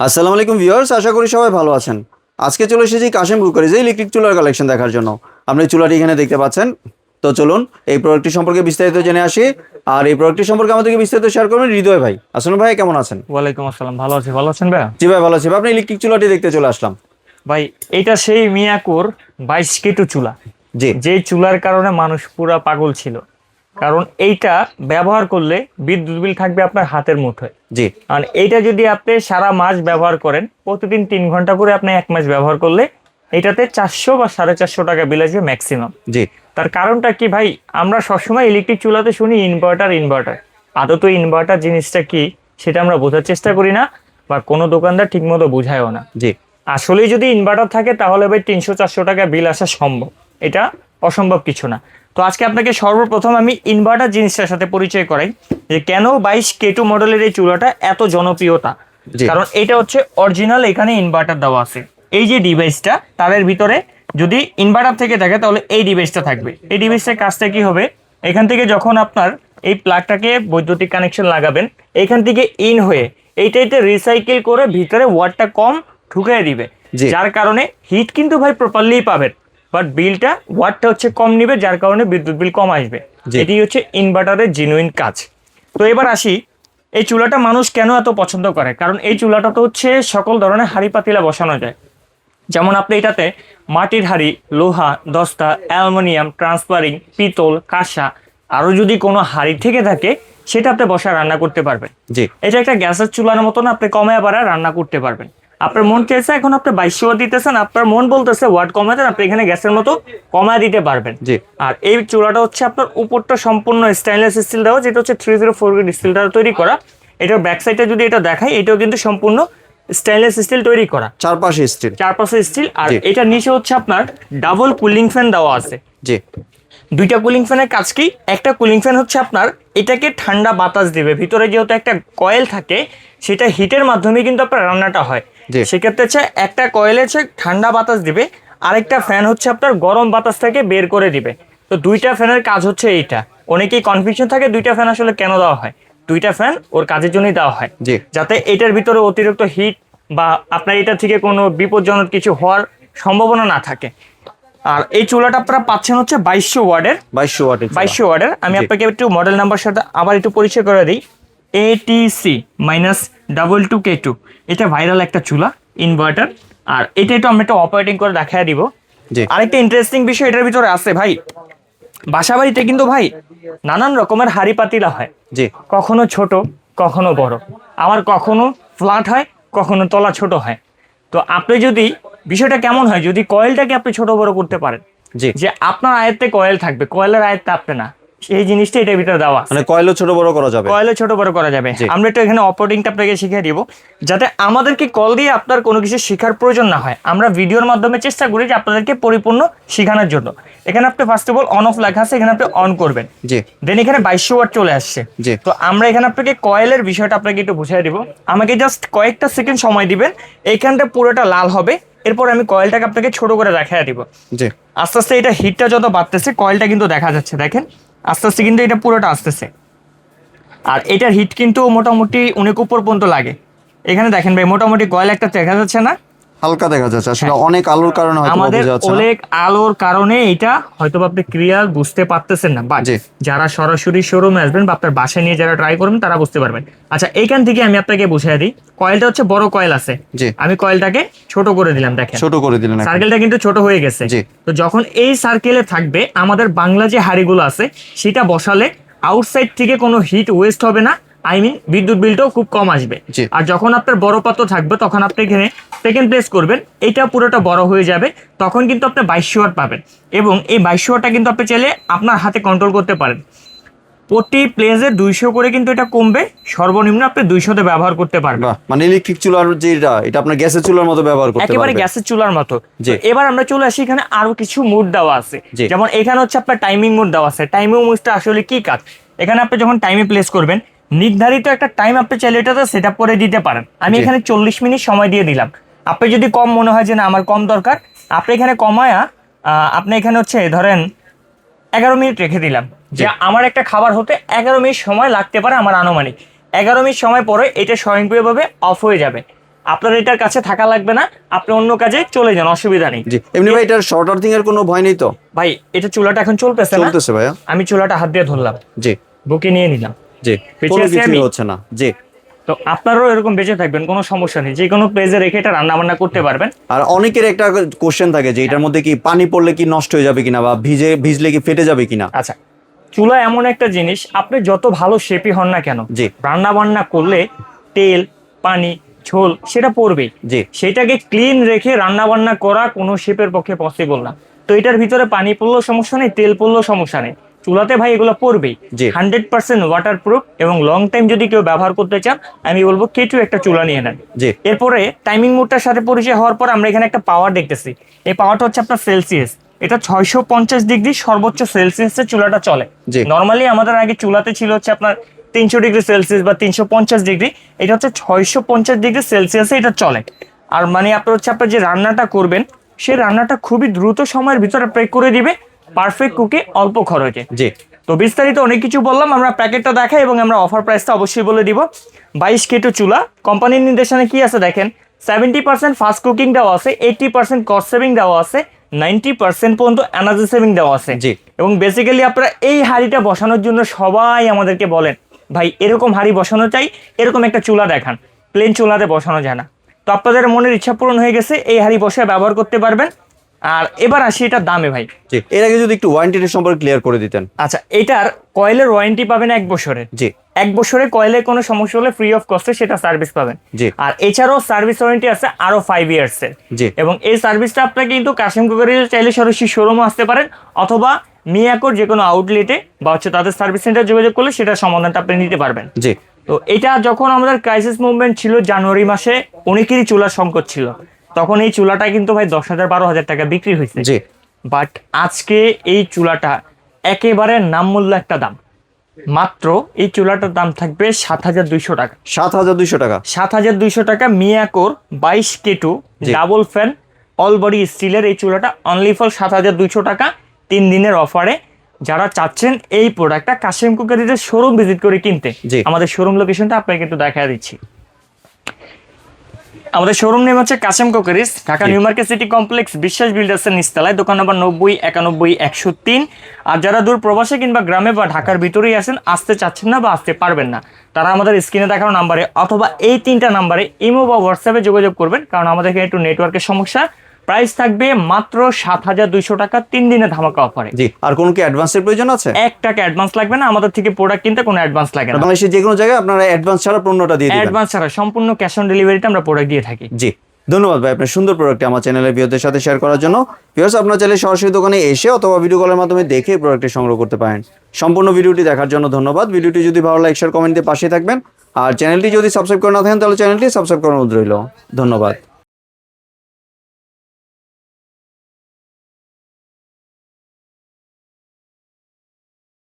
আসসালামু আলাইকুম ভিউয়ার্স, আশা করি সবাই ভালো আছেন। আজকে চলে এসেছি কাশেম কুকারিজে ইলেকট্রিক চুলার কালেকশন দেখার জন্য। আপনি চুলাটি এখানে দেখতে পাচ্ছেন। তো চলুন এই প্রোডাক্টটি সম্পর্কে বিস্তারিত জেনে আসি। আর এই প্রোডাক্টটি সম্পর্কে আমাদেরকে বিস্তারিত শেয়ার করবেন হৃদয় ভাই। আসসালাম ভাই, কেমন আছেন? ওয়ালাইকুম আসসালাম, ভালো আছি। ভালো আছেন ভাই? জি ভাই, ভালো আছি। আপনি ইলেকট্রিক চুলাটি দেখতে চলে আসলাম। ভাই, এটা সেই মিয়াকোর 22 কেটু চুলা, জি যে চুলার কারণে মানুষ পুরা পাগল ছিল। কারণ এইটা ব্যবহার করলে বিদ্যুৎ বিল থাকবে আপনার হাতের মুঠোয়। জি আর এইটা যদি আপনি সারা মাস ব্যবহার করেন, প্রতিদিন 3 ঘন্টা করে আপনি 1 মাস ব্যবহার করলে এটাতে 400 বা 450 টাকা বিল আসবে ম্যাক্সিমাম। জি তার কারণটা কি ভাই? আমরা সবসময় ইলেকট্রিক চুলাতে শুনি ইনভার্টার ইনভার্টার। আদত ইনভার্টার জিনিসটা কি সেটা আমরা বোঝার চেষ্টা করি না, বা কোনো দোকানদার ঠিকমতো বোঝায়ও না। জি আসলেই যদি ইনভার্টার থাকে তাহলে ভাই 300-400 টাকা বিল আসা সম্ভব, এটা অসম্ভব কিছু না। তো আজকে আপনাকে সর্বপ্রথম আমি ইনভার্টার জিনিসটার সাথে পরিচয় করাই, যে কেন 22 কেটু মডেলের এই চুলাটা এত জনপ্রিয়তা। জি কারণ এটা হচ্ছে অরিজিনাল, এখানে ইনভার্টার দেওয়া আছে। এই যে ডিভাইসটা, তাদের ভিতরে যদি ইনভার্টার থেকে থাকে তাহলে এই ডিভাইসটা থাকবে। এই ডিভাইসের কাজটা কি হবে? এখান থেকে যখন আপনার এই প্লাগটাকে বৈদ্যুতিক কানেকশন লাগাবেন, এখান থেকে ইন হয়ে এইটাইতে রিসাইকেল করে ভিতরে ওয়াটটা কম ঢুকিয়ে দিবে, জি যার কারণে হিট কিন্তু ভাই প্রপারলি পাবেন, বাট বিলটা ওয়াটটা হচ্ছে কম নিবে, যার কারণে বিদ্যুৎ বিল কম আসবে। জি। এটি হচ্ছে ইনভার্টারের জেনুইন কাজ। তো এবার আসি, এই চুলাটা মানুষ কেন এত পছন্দ করে? কারণ এই চুলাটা তো হচ্ছে সকল ধরনের হাঁড়ি পাতিলা বসানো যায়। যেমন আপনি এটাতে মাটির হাঁড়ি, লোহা, দস্তা, অ্যালুমিনিয়াম, ট্রান্সপারিং, পিতল, কাঁসা, আরও যদি কোনো হাঁড়ি থেকে থাকে সেটা আপনি বসা রান্না করতে পারবেন। জি এটা একটা গ্যাসের চুলার মতন, আপনি কমায় বাড়ায় রান্না করতে পারবেন। আপনার মন চাইছে এখন আপনি 2200 ওয়াট দিতেছেন, আপনার মন বলতেছে ওয়াট কমায় দেন, আপনি এখানে গ্যাসের মতো কমায় দিতে পারবেন। জি আর এই চুলাটা হচ্ছে আপনার উপরটা সম্পূর্ণ স্টেনলেস স্টিল দেওয়া, যেটা হচ্ছে 304 গ্রেড স্টিল দ্বারা তৈরি করা। এটার ব্যাক সাইডটা যদি এটা দেখাই, এটাও কিন্তু সম্পূর্ণ স্টেনলেস স্টিল তৈরি করা, চারপাশে স্টিল। চারপাশে স্টিল। আর জি এটার নিচে হচ্ছে আপনার ডাবল কুলিং ফ্যান দেওয়া আছে। জি দুইটা কুলিং ফ্যানের কাজ কি? একটা কুলিং ফ্যান হচ্ছে আপনার এটাকে ঠান্ডা বাতাস দিবে, ভিতরে যেহেতু একটা কয়েল থাকে, সেটা হিটের মাধ্যমে কিন্তু আপনার রান্নাটা হয়। জি সেক্ষেত্রে হচ্ছে একটা কয়েলে হচ্ছে ঠান্ডা বাতাস দিবে, আরেকটা ফ্যান হচ্ছে আপনার গরম বাতাসটাকে বের করে দিবে। তো দুইটা ফ্যানের কাজ হচ্ছে এইটা। অনেকেই কনফিউশন থাকে দুইটা ফ্যান আসলে কেন দেওয়া হয়। দুইটা ফ্যান ওর কাজের জন্যই দেওয়া হয়, জি যাতে এটার ভিতরে অতিরিক্ত হিট বা আপনার এটা থেকে কোনো বিপজ্জনক কিছু হওয়ার সম্ভাবনা না থাকে। আর এই চুলাটা আপনারা পাচ্ছেন হচ্ছে 2200 ওয়ার্ডের। 2200 ওয়াটের চুলা। 2200 ওয়ার্ডের আমি জি। আপনাকে একটু মডেল নাম্বার সাথে আবার একটু পরিচয় করে দিই। ATC-22K2, এটা ভাইরাল একটা চুলা ইনভার্টার। আর এটা একটু আমরা একটু অপারেটিং করে দেখায় দিব। জি আরেকটা ইন্টারেস্টিং বিষয় এটার ভিতরে আছে ভাই, বাসা বাড়িতে কিন্তু ভাই নানান রকমের হাঁড়ি পাতিলা হয়, জি কখনো ছোট কখনো বড়, আবার কখনো ফ্ল্যাট হয়, কখনো তলা ছোট হয়। তো আপনি যদি, বিষয়টা কেমন হয় যদি কয়েলটাকে আপনি ছোট বড় করতে পারেন, জি যে আপনার আয়ত্তে কয়েল থাকবে, কয়েলের আয়ত্তে আপনি না, সেই জিনিসটা এটার ভিতরে দেওয়া আছে। মানে কয়েলও ছোট বড় করা যাবে। কয়েলে ছোট বড় করা যাবে। জি। আমরা একটু এখানে অপারেটিংটা আপনাকে শিখিয়ে দিব, যাতে আমাদেরকে কল দিয়ে আপনার কোনো কিছু শেখার প্রয়োজন না হয়। আমরা ভিডিওর মাধ্যমে চেষ্টা করি যে আপনাদেরকে পরিপূর্ণ শেখানোর জন্য। এখানে আপনি first of all on of লেখা আছে, এখানে আপনি অন করবেন, জি দেন এখানে 2200 ওয়াট চলে আসছে। জি তো আমরা এখানে আপনাকে কয়েলের বিষয়টা আপনাকে একটু বুঝিয়ে দিব। আমাকে জাস্ট কয়েকটা সেকেন্ড সময় দিবেন, এইখানটা পুরোটা লাল হবে, এরপর আমি কয়েলটাকে আপনাকে ছোট করে দেখায় দিব। জি আস্তে আস্তে এটা হিটটা যত বাড়তেছে, কয়েলটা কিন্তু দেখা যাচ্ছে, দেখেন আস্তে আস্তে কিন্তু এটা পুরোটা আসতেছে। আর এটার হিট কিন্তু মোটামুটি অনেক উপর পর্যন্ত লাগে। এখানে দেখেন ভাই, মোটামুটি কয়েল একটা দেখা যাচ্ছে না? হালকা দেখা যাচ্ছে আসলে, হ্যাঁ। অনেক আলোর কারণে হয়তো আমাদের বোঝা যাচ্ছে না। অনেক আলোর কারণে এটা হয়তো আপনি ক্লিয়ার বুঝতে পারতেছেন না, বাট জি। যারা সরাসরি শোরুমে আসবেন বা আপনার বাসায় নিয়ে যারা ট্রাই করবেন তারা বুঝতে পারবেন। আচ্ছা, এইখান থেকে আমি আপনাকে বুঝিয়ে দিই, কয়েলটা হচ্ছে বড় কয়েল আছে, জি। আমি কয়েলটাকে ছোট করে দিলাম, দেখেন ছোট করে দিলেন এখন। সার্কেলটা কিন্তু ছোট হয়ে গেছে। জি। তো যখন এই সার্কেলে থাকবে, আমাদের বাংলা যে হাড়িগুলো আছে সেটা বসালে আউটসাইড থেকে কোনো হিট ওয়েস্ট হবে না, আই মিন বিদ্যুৎ বিলটাও খুব কম আসবে। জি। আর যখন আপনার বড় পাত্র থাকবে, তখন আপনি এখানে সেকেন্ড প্লেস করবেন, এটা পুরোটা বড় হয়ে যাবে, তখন কিন্তু আপনি 2200 ওয়াট পাবেন। এবং এই 2200 ওয়াটটা কিন্তু আপনি চাইলে আপনার হাতে কন্ট্রোল করতে পারেন। প্রতি প্লেসে 200 করে কিন্তু এটা কমবে, সর্বনিম্ন আপনি 200তে ব্যবহার করতে পারবেন। বাহ, মানে ইলেকট্রিক চুলার যেটা, এটা আপনার গ্যাসের চুলার মতো ব্যবহার করতে একেবারে পারবেন। গ্যাসের চুলার মতো। জি। তো এবার আমরা চলে আসি, এখানে আরো কিছু মোড দেওয়া আছে। জি। যেমন এখানে হচ্ছে আপনার টাইমিং মোড দেওয়া আছে। টাইমিং মোডটা আসলে কি কাজ? এখানে আপনি যখন টাইমে প্লেস করবেন, নির্ধারিত একটা টাইম আপনি চাইলে এটাতে সেট আপ করে দিতে পারেন। আমি জি। এখানে 40 মিনিট সময় দিয়ে দিলাম। আপনি যদি কম মনে হয় যে না আমার কম দরকার, আপনি এখানে কমায়া আপনি এখানে হচ্ছে ধরেন 11 মিনিট রেখে দিলাম, যে জি। আমার একটা খাবার হতে 11 মিনিট সময় লাগতে পারে আমার আনুমানিক। 11 মিনিট সময় পরে এটা স্বয়ংক্রিয়ভাবে অফ হয়ে যাবে। আপনার এটার কাছে থাকা লাগবে না, আপনি অন্য কাজে চলে যান, অসুবিধা নেই। জি, এমনি ভাই এটার শর্ট আর্থিং এর কোনো ভয় নেই তো? ভাই এটা চুলাটা এখন চলতেছে না, চলতেছে ভাইয়া। আমি চুলাটা হাত দিয়ে ধরলাম, জি বুকে নিয়ে নিলাম, জি, বেঁচে কোনো আছি কিছুই আমি। হচ্ছে না। জি, তো আপনারাও এরকম বেঁচে থাকবেন, কোনো সমস্যা নেই, যে কোনো প্লেসে রেখে এটা রান্না বান্না করতে পারবেন। আর অনেকের একটা কোশ্চেন থাকে যে এটার মধ্যে কি পানি পড়লে কি নষ্ট হয়ে যাবে কিনা, বা ভিজলে কি ফেটে যাবে কিনা। আচ্ছা, চুলা এমন একটা জিনিস, আপনি যত ভালো শেফই হন না কেন, জি রান্না বান্না করলে তেল, পানি, ঝোল সেটা পড়বেই। জি সেটাকে ক্লিন রেখে রান্না বান্না করা কোনো শেফের পক্ষে পসিবল না। তো এটার ভিতরে পানি পড়লেও সমস্যা নেই, তেল পড়লেও সমস্যা নেই, চুলাতে ভাই এগুলো পড়বেই। জি 100% ওয়াটার প্রুফ এবং লং টাইম যদি কেউ ব্যবহার করতে চান, আমি বলবো কেটু একটা চুলা নিয়ে নেন। জি এরপরে টাইমিং মোডটার সাথে পরিচয় হওয়ার পর আমরা এখানে একটা পাওয়ার দেখতেছি। এই পাওয়ারটা হচ্ছে আপনার সেলসিয়াস, এটা 650 ডিগ্রি সর্বোচ্চ সেলসিয়াসে চুলাটা চলে। জি। নর্মালি আমাদের আগে চুলাতে ছিল হচ্ছে আপনার 300 ডিগ্রি সেলসিয়াস বা 350 ডিগ্রি, এটা হচ্ছে 650 ডিগ্রি সেলসিয়াসে এটা চলে। আর মানে আপনার হচ্ছে আপনার যে রান্নাটা করবেন, সেই রান্নাটা খুবই দ্রুত সময়ের ভিতরে প্রেক করে দিবে, পারফেক্ট কুকে, অল্প খরচে। জি তো বিস্তারিত অনেক কিছু বললাম, আমরা প্যাকেটটা দেখাই এবং আমরা অফার প্রাইসটা অবশ্যই বলে দিব। 22 কেটু চুলা, কোম্পানির নির্দেশনে কি আছে দেখেন, 70% ফাস্ট কুকিং দেওয়া আছে, 80% কস্ট সেভিং দেওয়া আছে, 90% পর্যন্ত এনার্জি সেভিং দেওয়া আছে। জি। এবং বেসিক্যালি আপনারা এই হাঁড়িটা বসানোর জন্য সবাই আমাদেরকে বলেন, ভাই এরকম হাঁড়ি বসানো চাই, এরকম একটা চুলা দেখান, প্লেন চুলাতে বসানো যায় না। তো আপনাদের মনের ইচ্ছা পূরণ হয়ে গেছে, এই হাঁড়ি বসে ব্যবহার করতে পারবেন। আর এবার আসি এটার দামে ভাই। জি, এর আগে যদি একটু ওয়ারেন্টির সম্পর্কে ক্লিয়ার করে দিতেন। আচ্ছা, এটার কয়েলের ওয়ারেন্টি পাবেন 1 বছরের। জি 1 বছরে কয়েলের কোনো সমস্যা হলে ফ্রি অফ কস্টে সেটা সার্ভিস পাবেন। জি। আর এছাড়াও সার্ভিস ওয়ারেন্টি আছে আরো 5 ইয়ার্সের। জি। এবং এই সার্ভিসটা আপনারা কিন্তু কাশিম কুকারি চাইলে সরাসরি শোরুমে আসতে পারেন, অথবা মিয়াকোর যে কোনো আউটলেটে বা হচ্ছে তাদের সার্ভিস সেন্টার যোগাযোগ করলে সেটার সমাধানটা আপনি নিতে পারবেন। জি তো এটা যখন আমাদের ক্রাইসিস মুভমেন্ট ছিল জানুয়ারি মাসে, অনেকেরই চুলার সংকট ছিল, তখন এই চুলাটা কিন্তু ভাই 10,000-12,000 টাকা বিক্রি হয়েছে। জি বাট আজকে এই চুলাটা একেবারে নামমূল্য একটা দাম, মাত্র এই চুলাটার দাম থাকবে 7,200 টাকা। 7,200 টাকা। 7,200 টাকা মিয়াকোর 22 কেটু জি। ডাবল ফ্যান অল বডি স্টিলের এই চুলাটা অনলি ফর 7,200 টাকা 3 দিনের অফারে। যারা চাচ্ছেন এই প্রোডাক্টটা কাশিম কুকারিতে শোরুম ভিজিট করে কিনতে, জি। আমাদের শোরুম লোকেশনটা আপনাকে কিন্তু দেখা দিচ্ছি। আমাদের শোরুম নেম হচ্ছে কাশিম কুকারিজ, ঢাকা জি। নিউ মার্কেট সিটি কমপ্লেক্স, বিশ্বাস বিল্ডার্সের নিচতলায়, দোকান নম্বর 90-91-103। আর যারা দূর প্রবাসে কিংবা গ্রামে বা ঢাকার ভিতরেই আছেন, আসতে চাচ্ছেন না বা আসতে পারবেন না, তারা আমাদের স্ক্রিনে দেখানো নাম্বারে অথবা এই 3টা নাম্বারে ইমো বা হোয়াটসঅ্যাপে যোগাযোগ করবেন, কারণ আমাদের এখানে একটু নেটওয়ার্কের সমস্যা। প্রাইস থাকবে মাত্র 7,200 টাকা 3 দিনে ধামাকা অফারে। জি, আর কোনো কি অ্যাডভান্সের প্রয়োজন আছে? 1 টাকা অ্যাডভান্স লাগবে না, আমাদের থেকে প্রোডাক্ট কিনতে কোনো অ্যাডভান্স লাগে না। বাংলাদেশের যে কোনো জায়গায় আপনারা অ্যাডভান্স ছাড়া পণ্যটা দিয়ে দিবেন। অ্যাডভান্স ছাড়া সম্পূর্ণ ক্যাশ অন ডেলিভারিতে আমরা প্রোডাক্ট দিয়ে থাকি। জি, ধন্যবাদ ভাই আপনার সুন্দর প্রোডাক্টটি আমার চ্যানেলের ভিউয়ারদের সাথে শেয়ার করার জন্য। ভিউয়ার্স, আপনারা চাইলে সরাসরি দোকানে এসে অথবা ভিডিও কলের মাধ্যমে দেখে প্রোডাক্টটি সংগ্রহ করতে পারেন। সম্পূর্ণ ভিডিওটি দেখার জন্য ধন্যবাদ। ভিডিওটি যদি ভালো লাগে শেয়ার কমেন্ট দিয়ে পাশে থাকবেন। আর চ্যানেলটি যদি সাবস্ক্রাইব করে না থাকেন তাহলে চ্যানেলটি সাবস্ক্রাইব করার অনুরোধ রইল। ধন্যবাদ।